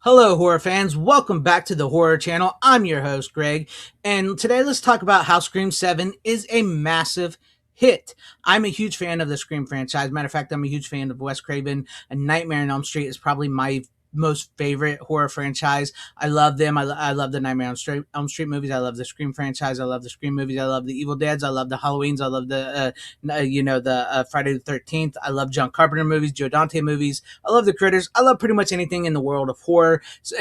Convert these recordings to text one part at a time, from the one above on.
Hello, horror fans. Welcome back to the Horror Channel. I'm your host, Greg. And today let's talk about how Scream 7 is a massive hit. I'm a huge fan of the Scream franchise. Matter of fact, I'm a huge fan of Wes Craven. A Nightmare on Elm Street is probably my most favorite horror franchise. I love them. I love the Nightmare on Elm Street movies. I love the Scream franchise. I love the Scream movies. I love the Evil Deads. I love the Halloweens. I love the Friday the 13th. I love John Carpenter movies, Joe Dante movies. I love the Critters. I love pretty much anything in the world of horror. So,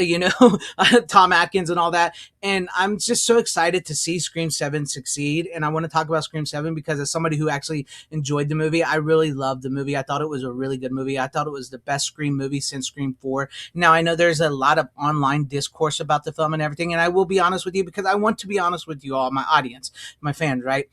Tom Atkins and all that. And I'm just so excited to see Scream 7 succeed. And I want to talk about Scream 7 because as somebody who actually enjoyed the movie, I really loved the movie. I thought it was a really good movie. I thought it was the best Scream movie since Scream 4. Now, I know there's a lot of online discourse about the film and everything. And I will be honest with you because I want to be honest with you all, my audience, my fans, right?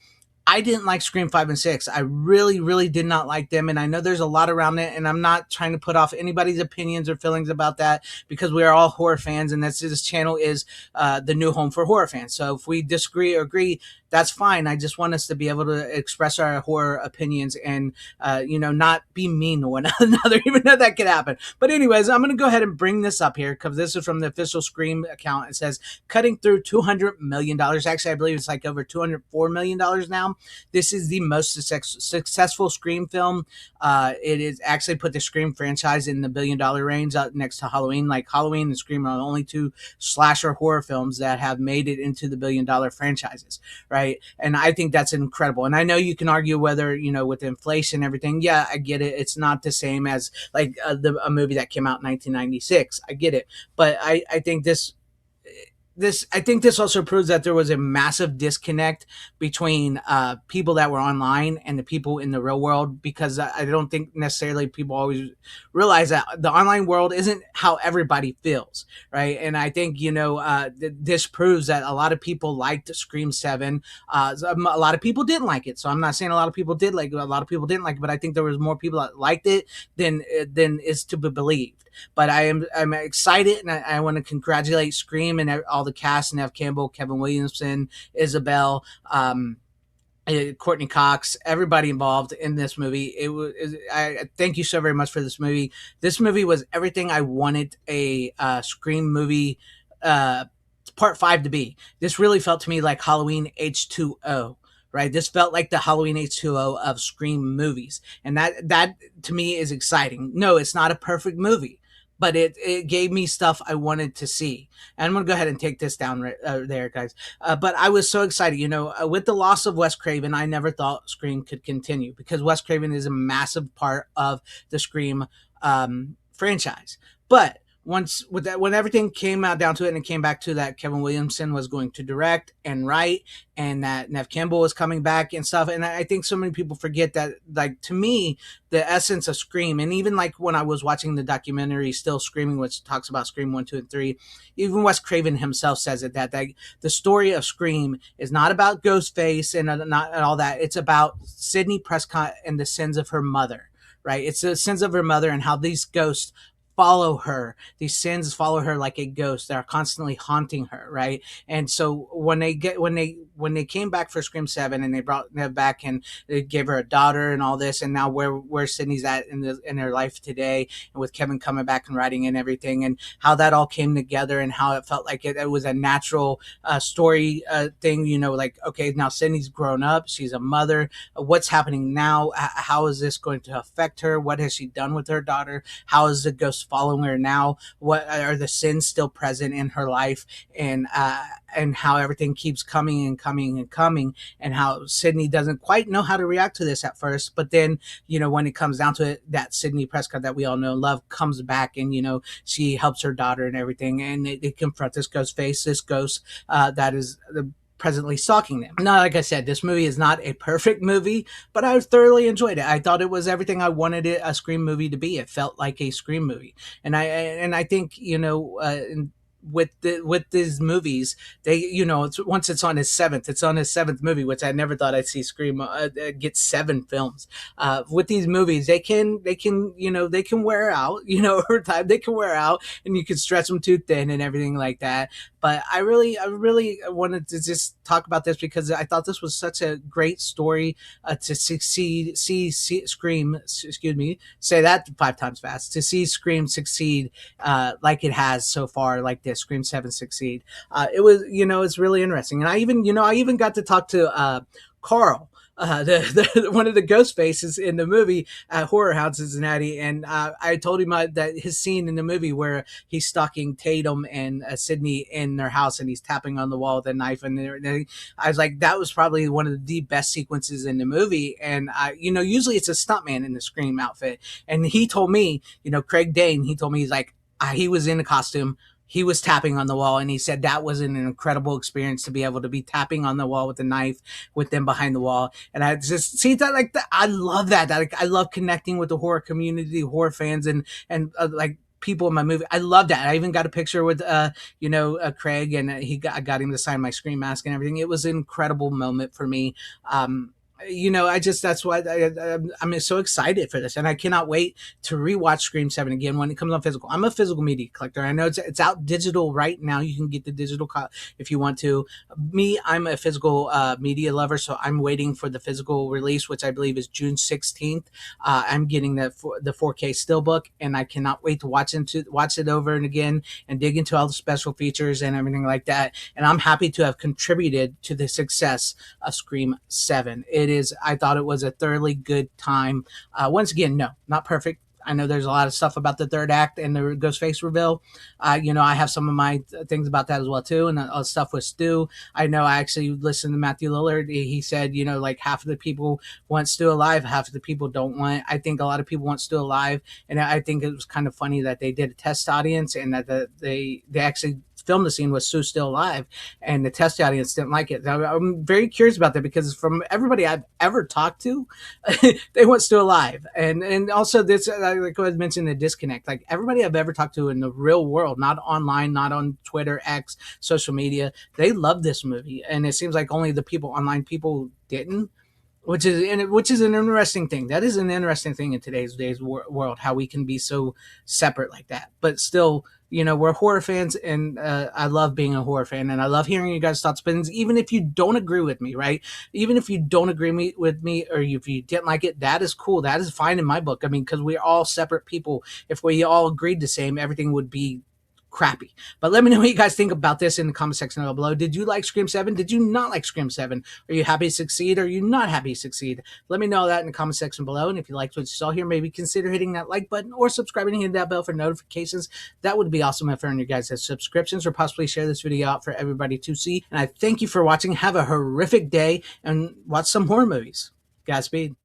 I didn't like Scream 5 and 6. I really, really did not like them. And I know there's a lot around it. And I'm not trying to put off anybody's opinions or feelings about that because we are all horror fans. And this channel is the new home for horror fans. So if we disagree or agree, that's fine. I just want us to be able to express our horror opinions and, not be mean to one another, even though that could happen. But anyways, I'm going to go ahead and bring this up here because this is from the official Scream account. It says cutting through $200 million. Actually, I believe it's like over $204 million now. This is the most successful Scream film. It is actually put the Scream franchise in the $1 billion range next to Halloween. Like Halloween and Scream are the only two slasher horror films that have made it into the $1 billion franchises, right? And I think that's incredible. And I know you can argue whether, with inflation and everything, yeah, I get it. It's not the same as like a movie that came out in 1996. I get it. But I think this also proves that there was a massive disconnect between people that were online and the people in the real world because I don't think necessarily people always realize that the online world isn't how everybody feels, right? And I think this proves that a lot of people liked Scream 7. A lot of people didn't like it, so I'm not saying a lot of people did like it. A lot of people didn't like it, but I think there was more people that liked it than is to be believed. But I'm excited, and I want to congratulate Scream and all the cast: Nev Campbell, Kevin Williamson, Isabel, Courtney Cox, everybody involved in this movie. I thank you so very much for this movie. This movie was everything I wanted a Scream movie part 5 to be. This really felt to me like Halloween H2O. Right, this felt like the Halloween H2O of Scream movies, and that to me is exciting. No, it's not a perfect movie, but it gave me stuff I wanted to see. And I'm gonna go ahead and take this down right there, guys. But I was so excited, with the loss of Wes Craven, I never thought Scream could continue because Wes Craven is a massive part of the Scream franchise. But when everything came out down to it and it came back to that Kevin Williamson was going to direct and write and that Nev Campbell was coming back and stuff. And I think so many people forget that, like, to me, the essence of Scream, and even like when I was watching the documentary Still Screaming, which talks about Scream 1, 2, and 3, even Wes Craven himself says it, that the story of Scream is not about Ghostface and not all that. It's about Sidney Prescott and the sins of her mother, right? It's the sins of her mother and how these ghosts follow her. These sins follow her like a ghost. They're constantly haunting her, right? And so when they came back for Scream 7 and they brought Nev back and they gave her a daughter and all this, and now where Sydney's at in her life today, and with Kevin coming back and writing and everything, and how that all came together and how it felt like it was a natural story thing, like, okay, now Sydney's grown up, she's a mother, what's happening now? How is this going to affect her? What has she done with her daughter? How is the ghost following her now? What are the sins still present in her life? And how everything keeps coming and coming and coming, and how Sydney doesn't quite know how to react to this at first, but then when it comes down to it, that Sidney Prescott that we all know and love comes back, and she helps her daughter and everything, and they confront this ghost that is presently stalking them. Now, like I said, this movie is not a perfect movie, but I thoroughly enjoyed it. I thought it was everything I wanted a Scream movie to be. It felt like a Scream movie, and I think with these movies, they once it's on his seventh movie, which I never thought I'd see Scream get 7 films. With these movies, they can wear out, over time they can wear out, and you can stretch them too thin and everything like that. But I really wanted to just talk about this because I thought this was such a great story to see Scream, excuse me, say that 5 times fast, to see Scream succeed like it has so far, like this Scream 7 succeed. It was, it's really interesting. And I even got to talk to Carl, the one of the ghost faces in the movie at Horror Hound Cincinnati, and I told him that his scene in the movie where he's stalking Tatum and Sydney in their house, and he's tapping on the wall with a knife, and I was like, that was probably one of the best sequences in the movie. And usually it's a stuntman in the Scream outfit, and he told me, Craig Dane, he told me, he's like, he was in a costume, he was tapping on the wall, and he said that was an incredible experience to be able to be tapping on the wall with a knife with them behind the wall. And I just see that, like, I love that. Like, I love connecting with the horror community, horror fans, and like people in my movie. I love that. I even got a picture with Craig, and I got him to sign my Scream mask and everything. It was an incredible moment for me. I just, that's why I'm so excited for this, and I cannot wait to rewatch Scream 7 again when it comes on physical. I'm a physical media collector. I know it's out digital right now. You can get the digital if you want to. Me, I'm a physical media lover, so I'm waiting for the physical release, which I believe is June 16th. I'm getting the 4K steelbook, and I cannot wait to watch it over and again and dig into all the special features and everything like that. And I'm happy to have contributed to the success of Scream 7. I thought it was a thoroughly good time. Once again, no, not perfect. I know there's a lot of stuff about the third act and the Ghostface reveal. I have some of my things about that as well too, and stuff with Stu. I know I actually listened to Matthew Lillard. He said, like, half of the people want Stu alive, half of the people don't want. I think a lot of people want Stu alive, and I think it was kind of funny that they did a test audience and that they actually filmed the scene with Sue still alive, and the test audience didn't like it. I'm very curious about that because from everybody I've ever talked to, they want Stu alive, and also this, like I mentioned, the disconnect. Like, everybody I've ever talked to in the real world, not online, not on Twitter, X, social media, they love this movie, and it seems like only the online people didn't. Which is an interesting thing. That is an interesting thing in today's world, how we can be so separate like that. But still, we're horror fans, and I love being a horror fan, and I love hearing you guys' thoughts, opinions, even if you don't agree with me, right? Even if you don't agree with me, or if you didn't like it, that is cool. That is fine in my book. I mean, because we're all separate people. If we all agreed the same, everything would be crappy. But let me know what you guys think about this in the comment section down below. Did you like Scream 7? Did you not like Scream 7? Are you happy to succeed? Or are you not happy to succeed? Let me know that in the comment section below. And if you liked what you saw here, maybe consider hitting that like button or subscribing and hitting that bell for notifications. That would be awesome if earning your guys' subscriptions, or possibly share this video out for everybody to see. And I thank you for watching. Have a horrific day and watch some horror movies. Godspeed.